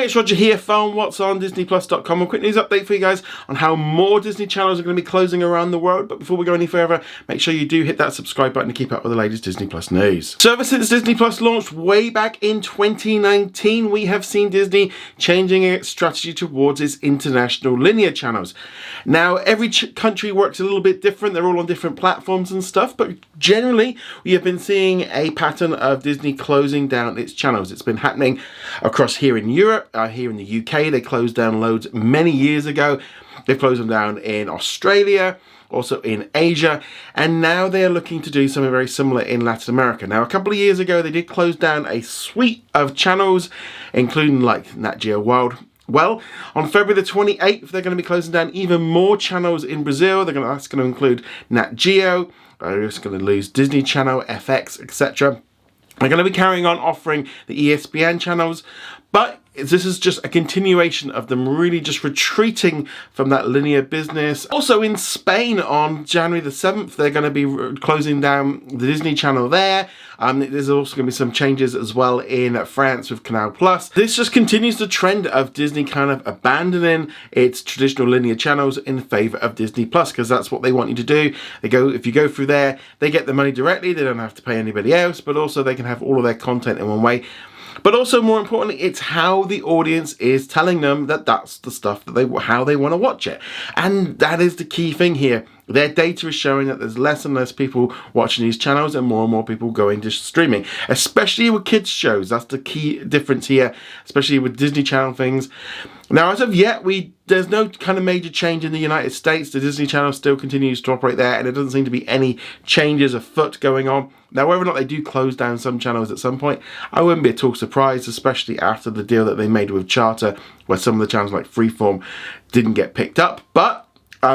Hi, it's Roger here from What's On DisneyPlus.com. A quick news update for you guys on how more Disney channels are going to be closing around the world. But before we go any further, make sure you do hit that subscribe button to keep up with the latest Disney Plus news. So ever since Disney Plus launched way back in 2019, we have seen Disney changing its strategy towards its international linear channels. Now, every country works a little bit different. They're all on different platforms and stuff. But generally, we have been seeing a pattern of Disney closing down its channels. It's been happening across here in Europe. Here in the UK, they closed down loads many years ago. They've closed them down in Australia, also in Asia, and now they are looking to do something very similar in Latin America. Now, a couple of years ago, they did close down a suite of channels, including like Nat Geo World. Well, on February the 28th, they're going to be closing down even more channels in Brazil. That's going to include Nat Geo. They're just going to lose Disney Channel, FX, etc. They're going to be carrying on offering the ESPN channels, but this is just a continuation of them really just retreating from that linear business. Also in Spain on January the 7th, they're going to be closing down the Disney Channel there. There's also going to be some changes as well in France with Canal Plus. This just continues the trend of Disney kind of abandoning its traditional linear channels in favor of Disney Plus, because that's what they want you to do. If you go through there, they get the money directly. They don't have to pay anybody else, but also they can have all of their content in one way. But also, more importantly, it's how the audience is telling them that that's the stuff that how they want to watch it. And that is the key thing here. Their data is showing that there's less and less people watching these channels and more people going to streaming, especially with kids shows. That's the key difference here, especially with Disney Channel things. Now, as of yet, there's no kind of major change in the United States. The Disney Channel still continues to operate there, and there doesn't seem to be any changes afoot going on. Now, whether or not they do close down some channels at some point, I wouldn't be at all surprised, especially after the deal that they made with Charter, where some of the channels like Freeform didn't get picked up. But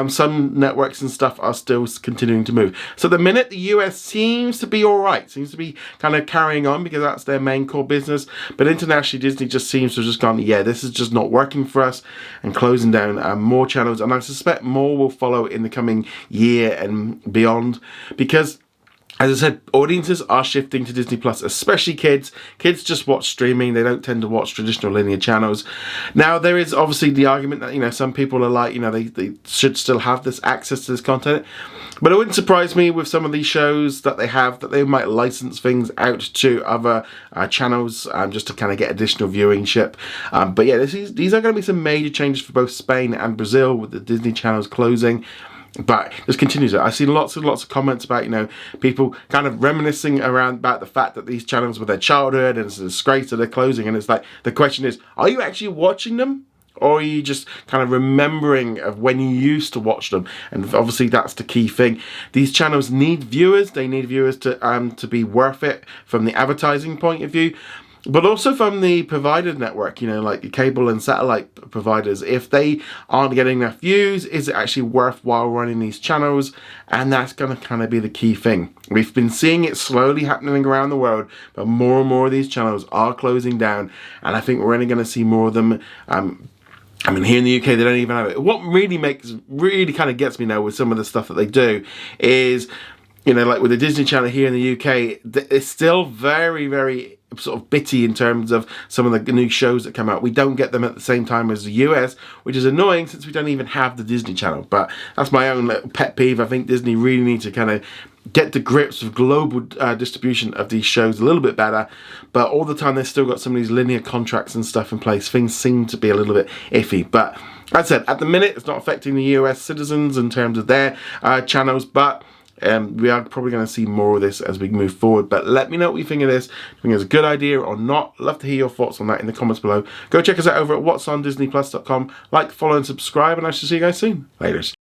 some networks and stuff are still continuing to move. So at the minute, the US seems to be all right. Seems to be kind of carrying on because that's their main core business. But internationally, Disney just seems to have just gone, yeah, this is just not working for us, and closing down more channels. And I suspect more will follow in the coming year and beyond, because as I said, audiences are shifting to Disney Plus, especially kids. Kids just watch streaming. They don't tend to watch traditional linear channels. Now, there is obviously the argument that, some people are like, they should still have this access to this content. But it wouldn't surprise me with some of these shows that they have, that they might license things out to other channels just to kind of get additional viewingship. But yeah, these are going to be some major changes for both Spain and Brazil with the Disney channels closing. But this continues. I've seen lots of comments about, people kind of reminiscing about the fact that these channels were their childhood and it's a disgrace that they're closing. And it's like, the question is, are you actually watching them? Or are you just kind of remembering of when you used to watch them? And obviously that's the key thing. These channels need viewers. They need viewers to be worth it from the advertising point of view. But also from the provider network, like the cable and satellite providers. If they aren't getting enough views, is it actually worthwhile running these channels? And that's going to kind of be the key thing. We've been seeing it slowly happening around the world, but more and more of these channels are closing down. And I think we're only going to see more of them. Here in the UK, they don't even have it. What really kind of gets me now with some of the stuff that they do is, like with the Disney Channel here in the UK, it's still very, very sort of bitty in terms of some of the new shows that come out. We don't get them at the same time as the US, which is annoying since we don't even have the Disney Channel. But that's my own little pet peeve. I think Disney really needs to kind of get to grips with global distribution of these shows a little bit better. But all the time, they've still got some of these linear contracts and stuff in place. Things seem to be a little bit iffy. But as I said, at the minute, it's not affecting the US citizens in terms of their channels. But we are probably going to see more of this as we move forward. But let me know what you think of this. Do you think it's a good idea or not? Love to hear your thoughts on that in the comments below. Go check us out over at whatsondisneyplus.com. Like, follow, and subscribe, and I shall see you guys soon. Laters.